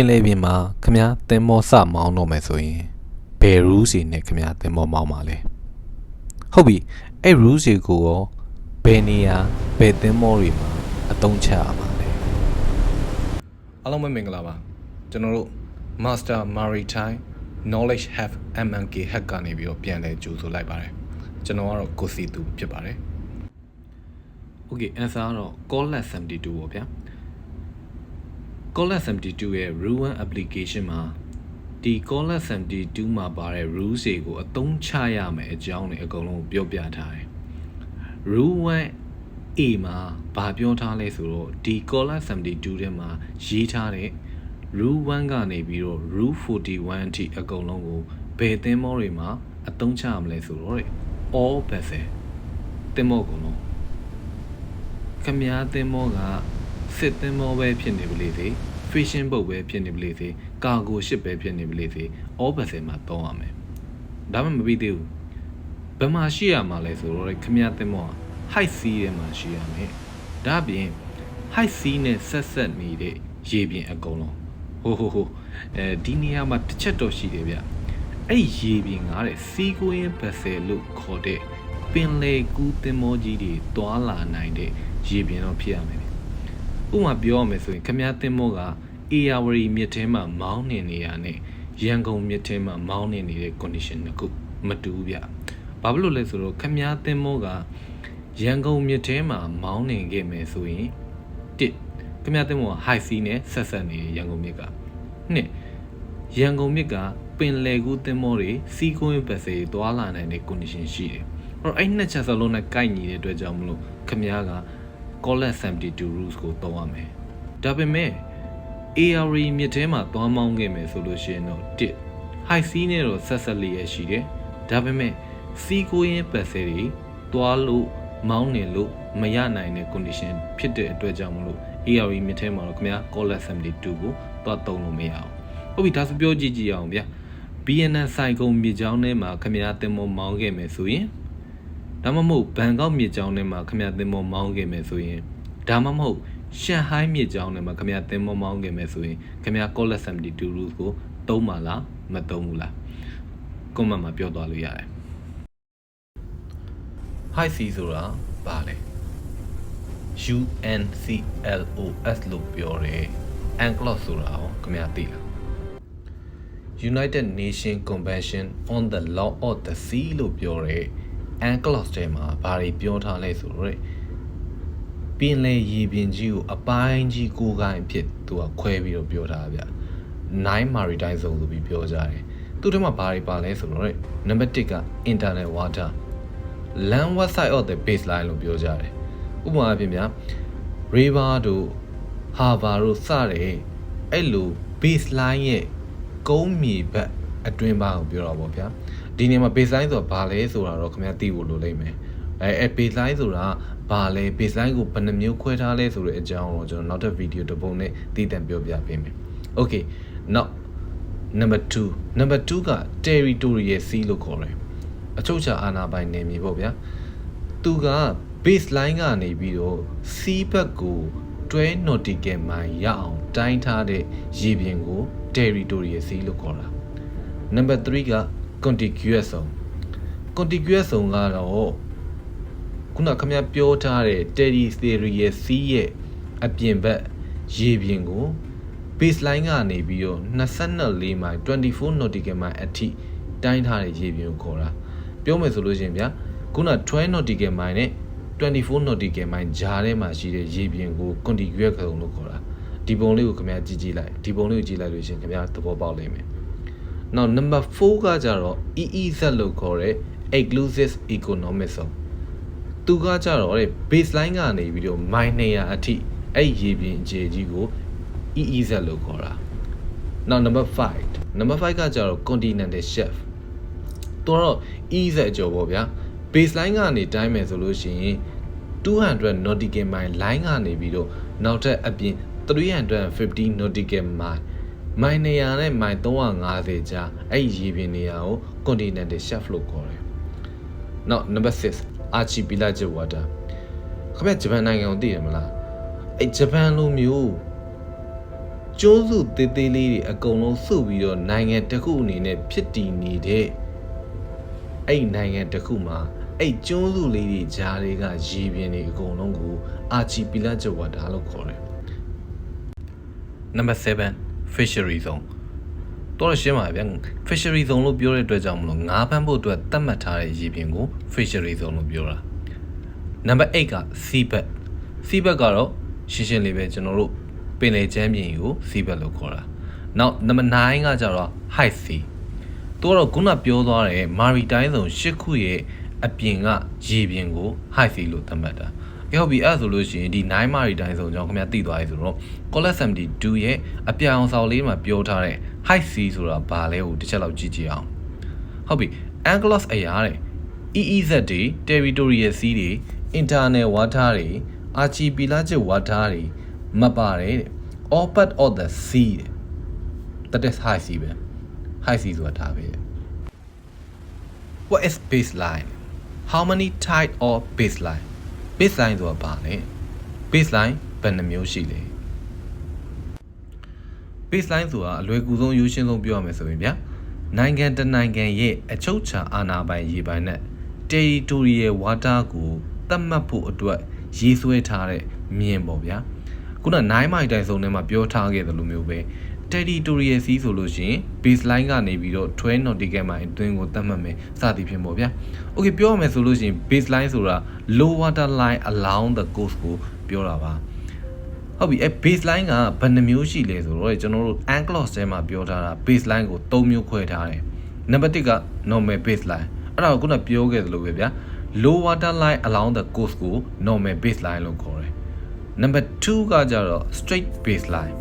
င်လေပြင်မှာခမည်းသင်္ဘောစမောင်းတော့မယ်ဆိုရင်ဘယ် rules တွေနဲ့ခမည်းသင်္ဘောမောင်းပါလဲဟုတ်ပြီအဲ့ rules တွေကိုရောဘယ်နေရာဘယ်သင်္ဘောတွေမှာအသုံးချရမှာလဲအားလုံးပဲမင်္ဂလာပါကျွန်တော်တို့ Master Maritime Knowledge Have MNK Hack ကနေပြီးတော့ပြန်လဲကြိုဆိုလိုက်ပါတယ်ကျွန်တော်ကတော့ကိုစီသူဖြစ်ပါတယ် Okay answer ကတော့ Collet 72ပေါ့ဗျာ Collet 72ရဲ့ Rule 1 application မှာဒီ Collet 72မှာပါတဲ့ rules တွေကိုအသုံးချရမယ်အကြောင်းတွေအကုန်လုံးပြောပြထားတယ် Rule 1A မှာဘာပြောထားလဲဆိုတော့ဒီ Collet 72ထဲမှာရေးထားတဲ့ Rule 1ကနေပြီးတော့ Rule 41 အထိအကုန်လုံးကိုဘယ်သင်္ဘောတွေမှာအသုံးချရမလဲဆိုတော့ all vessel သင်္ဘောကုန်လုံးခမည်းသင်္ဘောကစစ်သင်္ဘောပဲဖြစ်နေပါလေစေ fishing boat ပဲဖြစ်နေပါလေစေ cargo ship ပဲဖြစ်နေပါလေစေ all vessel မှာသုံးရမယ်ဒါမှမပြီးသေးဘူးဘယ်မှာရှိရမှာလဲဆိုတော့ခမည်းသင်္ဘောက high sea ထဲမှာရှိရမယ်ဒါပြင် high sea နဲ့ဆက်ဆက်နေတဲ့ရေပြင်အကုန်လုံးဟိုဒီနေရာမှာတစ်ချက်တော့ရှိတယ်ဗျအဲ့ရေပြင်ကတဲ့ sea going vessel လို့ခေါ်တဲ့ပင်လယ်ကူးသင်္ဘောကြီးတွေတွာလာနိုင်တဲ့ရေပြင်တော့ဖြစ်ရမယ်ဥပမာပြောရမယ်ဆိုရင်ခမည်းသင်္ဘောကအေယာဝတီမြစ်ထဲမှာမောင်းနေနေရနဲ့ရန်ကုန်မြစ်ထဲမှာမောင်းနေနေတဲ့ condition တစ်ခုမတူဘူးဗျဘာဖြစ်လို့လဲဆိုတော့ခမည်းသင်္ဘောကရန်ကုန်မြစ်ထဲမှာမောင်းနေခဲ့မယ်ဆိုရင်တစ်ခမည်းသင်္ဘောက high sea နဲ့ဆက်ဆက်နေရန်ကုန်မြစ်ကနှစ်ရန်ကုန်မြစ်ကပင်လယ်ကူးသင်္ဘောတွေ sea going vessel တွေတွာလာနိုင်တဲ့ condition ရှိတယ်အဲ့နှစ်ချက်စလုံးနဲ့ကိုက်ညီတဲ့အတွက်ကြောင့်မလို့ခမည်းက Collet 72 rules ကိုသုံးရမယ်ဒါပေမဲ့ ARE မြစ်ထဲမှာသွားမောင်းခဲ့မယ်ဆိုလို့ရှိရင်တော့တစ် high sea နဲ့တော့ဆက်ဆက်လေးရရှိတယ်ဒါပေမဲ့ sea going vessel တွေသွားလို့မောင်းနေလို့မရနိုင်တဲ့ condition ဖြစ်တဲ့အတွက်ကြောင့်မလို့ ARE မြစ်ထဲမှာတော့ခမည်း Collet 72ကိုသွားသုံးလို့မရအောင်ဟုတ်ပြီဒါဆိုပြောကြည့်အောင်ဗျာ BNN ဆိုင်ကုန်းမြစ်ကြောင်းထဲမှာခမည်းသင်္ဘောမောင်းခဲ့မယ်ဆိုရင်ဒါမှမဟုတ်ဘန်ကောက်မြစ်ကြောင်းထဲမှာခမည်းသင်္ဘောမောင်းခဲ့မယ်ဆိုရင်ဒါမှမဟုတ်ရှန်ဟိုင်းမြစ်ကြောင်းထဲမှာခမည်းသင်္ဘောမောင်းခဲ့မယ်ဆိုရင်ခမည်း Collet 72 rules ကိုသုံးပါလားမသုံးဘူးလား comment မှာပြောသွားလို့ရတယ် High sea ဆိုတာဘာလဲ UNCLOS လို့ပြောတယ် UNCLOS ဆိုတာရောခမည်းသိလား United Nations Convention on the Law of the Sea လို့ပြောတယ် UNCLOS ထဲမှာဘာတွေပြောထားလဲဆိုတော့ပင်လယ်ရေပြင်ကြီးကိုအပိုင်းကြီးကိုယ်ကိုင်းဖြစ်သူကခွဲပြီးတော့ပြောထားဗျ9 maritime zone ဆိုပြီးပြောကြတယ်သူတို့မှာဘာတွေပါလဲဆိုတော့နံပါတ်1က internal water landward side of the baseline လို့ပြောကြတယ်ဥပမာအဖြစ်များ river တို့ harbor တို့စတဲ့အဲ့လို baseline ရဲ့ကုန်းမြေဘက်အတွင်းပိုင်းကိုပြောတာပေါ့ဗျာဒီနေရာမှာ baseline ဆိုတာဘာလဲဆိုတာတော့ခင်ဗျားသိဖို့လိုလိမ့်မယ်အဲ baseline ဆိုတာဘာလဲ baseline ကိုဘယ်နှမျိုးခွဲထားလဲဆိုတဲ့အကြောင်းတော့ကျွန်တော်နောက်ထပ်ဗီဒီယိုတစ်ပုံနဲ့တည်တံ့ပြောပြပေးမယ် Okay now number 2က territorial sea လို့ခေါ်တယ်အချုပ်အခြာအာဏာပိုင်နယ်မြေပေါ့ဗျာသူက baseline ကနေပြီးတော့ sea ဘက်ကို12 nautical mile ရအောင်တိုင်းထားတဲ့ရေပြင်ကို territorial sea လို့ခေါ်တာnumber 3က contiguous zone ကတော့ခုနခမပြောထားတဲ့ territorial sea ရဲ့အပြင်ဘက်ရေပြင်ကို baseline ကနေပြီးတော့24 မိုင်24 nautical mile အထိတိုင်းထားတဲ့ရေပြင်ကိုခေါ်တာပြောမယ်ဆိုလို့ရှိရင်ဗျာခုန12 nautical mile နဲ့24 nautical mile ကြားထဲမှာရှိတဲ့ရေပြင်ကို contiguous zone လို့ခေါ်တာဒီပုံလေးကိုခင်ဗျာကြည့်လိုက်ဒီပုံလေးကိုကြည့်လိုက်လို့ရှိရင်ခင်ဗျာသဘောပေါက်လိမ့်မယ် Now number 4ကကြတော့ EEZ လို့ခေါ်တဲ့ exclusive economic zone သူကကြတော့ baseline ကနေပြီးတော့ မိုင်200အထိအဲ့ရေပြင်အခြေကြီးကို EEZ လို့ခေါ်တာ Now number 5ကကြတော့ continental shelf သူကတော့ EEZ အကျော်ပေါ့ဗျာ baseline ကနေတိုင်းမယ်ဆိုလို့ရှိရင်200 nautical mile line ကနေပြီးတော့နောက်ထပ်အပြင်350 nautical mile မိုင်200နဲ့မိုင်350ကြားအဲ့ရေပြင်နေရာကို continental shelf လို့ခေါ်တယ် Now number 6 archipelagic water ခင်ဗျဂျပန်နိုင်ငံကိုသိတယ်မလားအဲ့ဂျပန်လိုမျိုး ကျွန်းစုသေးသေးလေးတွေအကုန်လုံးစုပြီးတော့နိုင်ငံတစ်ခုအနေနဲ့ဖြစ်တည်နေတဲ့အဲ့နိုင်ငံတစ်ခုမှာအဲ့ကျွန်းစုလေးတွေကြားတွေကရေပြင်တွေအကုန်လုံးကိုအာချီပီလာဂျဝါတာလို့ခေါ်တယ် Number 7 fishery zone တော့ရှင်းပါဗျာ fishery zone လို့ပြောတဲ့အတွက်ကြောင့်မလို့ငါးဖမ်းဖို့အတွက်သတ်မှတ်ထားတဲ့ရေပြင်ကို fishery zone လို့ပြောတာ Number 8က seabed seabed ကတော့ရှင်းရှင်းလေးပဲကျွန်တော်တို့ပင်လယ်ကျမ်းပြင်ကို seabed လို့ခေါ်တာနောက် Number 9ကကြတော့ high sea တော့ခုနပြောသွားတဲ့ maritime zone 8ခုရဲ့အပြင်ကရေပြင်ကို high sea လို့သတ်မှတ်တာဟုတ်ပြီအဲ့ဆိုလို့ရှိရင်ဒီ9 maritime zone ကြောင့်ခင်ဗျာသိသွားပြီဆိုတော့ Collet 72ရဲ့အပြာအောင်ဆောင်လေးမှာပြောထားတဲ့ high sea ဆိုတာဘာလဲကိုတစ်ချက်လောက်ကြည့်ကြည့်အောင်ဟုတ်ပြီ Anglos အရာတဲ့ EEZ တွေ territorial sea တွေ internal water တွေ archipelagic water တွေမပါတယ်တဲ့ all part of the sea တဲ့ that is high sea ပဲ high sea ဆိုတာဒါပဲ What is baseline how many type of baseline baseline ဆိုတာဘာလဲ baseline ဘယ်နှမျိုးရှိလဲ baseline ဆိုတာအလွယ်ကူဆုံးရိုးရှင်းဆုံးပြောရမယ်ဆိုရင်ဗျာနိုင်ငံတစ်နိုင်ငံရဲ့အချုပ်အခြာအာဏာပိုင်ရေပိုင်နဲ့ territorial water ကိုသတ်မှတ်ဖို့အတွက်ရေးဆွဲထားတဲ့မြင်ပေါ့ဗျာခုန9မိုင်တိုင်စုံထဲမှာပြောထားခဲ့တယ်လို့မျိုးပဲ territorial sea ဆိုလို့ရှိရင် baseline ကနေပြီးတော့12 nautical mile အတွင်းကိုသတ်မှတ်မယ်စသည်ဖြင့်ပေါ့ဗျာ okay ပြောရမယ်ဆိုလို့ရှိရင် baseline ဆိုတာ low water line along the coast ကိုပြောတာပါဟုတ်ပြီအဲ baseline ကဘယ်နှမျိုးရှိလဲဆိုတော့ကျွန်တော်တို့ Anglos ထဲမှာပြောထားတာ baseline ကို3မျိုးခွဲထားတယ်နံပါတ်1က normal baseline အဲ့ဒါကိုခုနပြောခဲ့သလိုပဲဗျာ low water line along the coast ကို normal baseline လို့ခေါ်တယ်နံပါတ်2ကကြတော့ straight baseline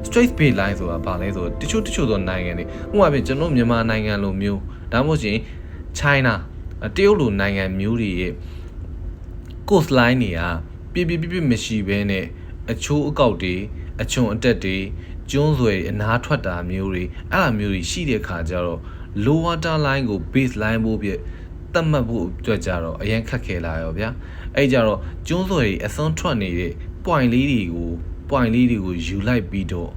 straight baseline ဆိုတာဘာလဲဆိုတော့တချို့သောနိုင်ငံတွေဥပမာပြင်ကျွန်တော်မြန်မာနိုင်ငံလိုမျိုးဒါမှမဟုတ်ရှင် China တရုတ်လိုနိုင်ငံမျိုးတွေရဲ့ coast line တွေကပြမရှိဘဲနဲ့အချိုးအကောက်တွေအချွန်အတက်တွေကျွန်းဆွယ်အနားထွက်တာမျိုးတွေအဲ့လိုမျိုးတွေရှိတဲ့ခါကျတော့ low water line ကို baseline ဖို့ပြသတ်မှတ်ဖို့အတွက်ကြတော့အရင်ခက်ခဲလာရောဗျာအဲ့ကြတော့ကျွန်းဆွယ်တွေအစွန်းထွက်နေတဲ့ point လေးတွေကိုယူလိုက်ပြီးတော့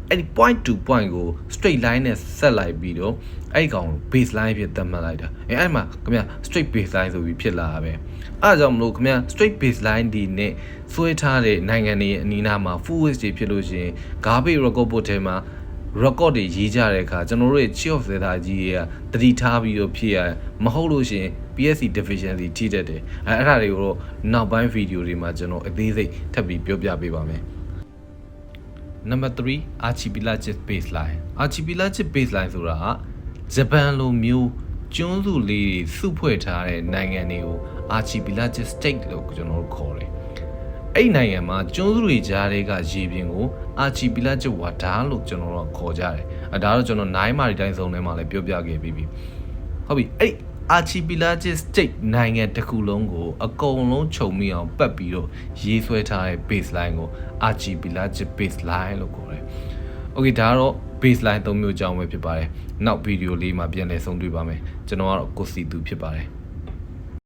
အဲ့ဒီ point to point ကို straight line နဲ့ဆက်လိုက်ပြီးတော့အဲ့ဒီကောင်ကို baseline ဖြစ်သတ်မှတ်လိုက်တာအဲ့မှာခင်ဗျာ straight baseline ဆိုပြီးဖြစ်လာတာပဲအဲ့ဒါကြောင့်မလို့ခင်ဗျာ straight baseline ဒီနဲ့ဆွဲထားတဲ့နိုင်ငံတွေအနီးနားမှာ full width တွေဖြစ်လို့ရှိရင် garbage record book ထဲမှာ record တွေရေးကြတဲ့အခါကျွန်တော်တို့ရဲ့ chief of data ကြီးတွေကတတိထားပြီးတော့ဖြစ်ရမဟုတ်လို့ရှိရင် PSC deficiency ထိတတ်တယ်အဲ့ဒါတွေကိုတော့နောက်ပိုင်းဗီဒီယိုတွေမှာကျွန်တော်အသေးစိတ်ထပ်ပြီးပြောပြပေးပါမယ် Number 3 archipelagic baseline archipelagic baseline ဆိုတာကဂျပန်လိုမျိုးကျွန်းစုလေးတွေစုဖွဲ့ထားတဲ့နိုင်ငံတွေကို archipelagic state လို့ကျွန်တော်တို့ခေါ်တယ်အဲ့ဒီနိုင်ငံမှာကျွန်းစုတွေကြားတွေကရေပြင်ကို archipelagic water လို့ကျွန်တော်တို့ခေါ်ကြတယ်ဒါတော့ကျွန်တော်9မာရီတိုင်းစုံထဲမှာလည်းပြောပြခဲ့ပြီးပြီဟုတ်ပြီအဲ့ archipelagic state နိုင်ငံတစ်ခုလုံးကိုအကုန်လုံးခြုံမိအောင်ပတ်ပြီးတော့ရေးဆွဲထားတဲ့ baseline ကို archipelagic baseline လို့ခေါ်တယ် okay ဒါကတော့ baseline 3မျိုးအကြောင်းပဲဖြစ်ပါတယ်နောက်ဗီဒီယိုလေးမှာပြန်လည်ဆုံတွေ့ပါမယ်ကျွန်တော်ကတော့ကိုစီသူဖြစ်ပါတယ်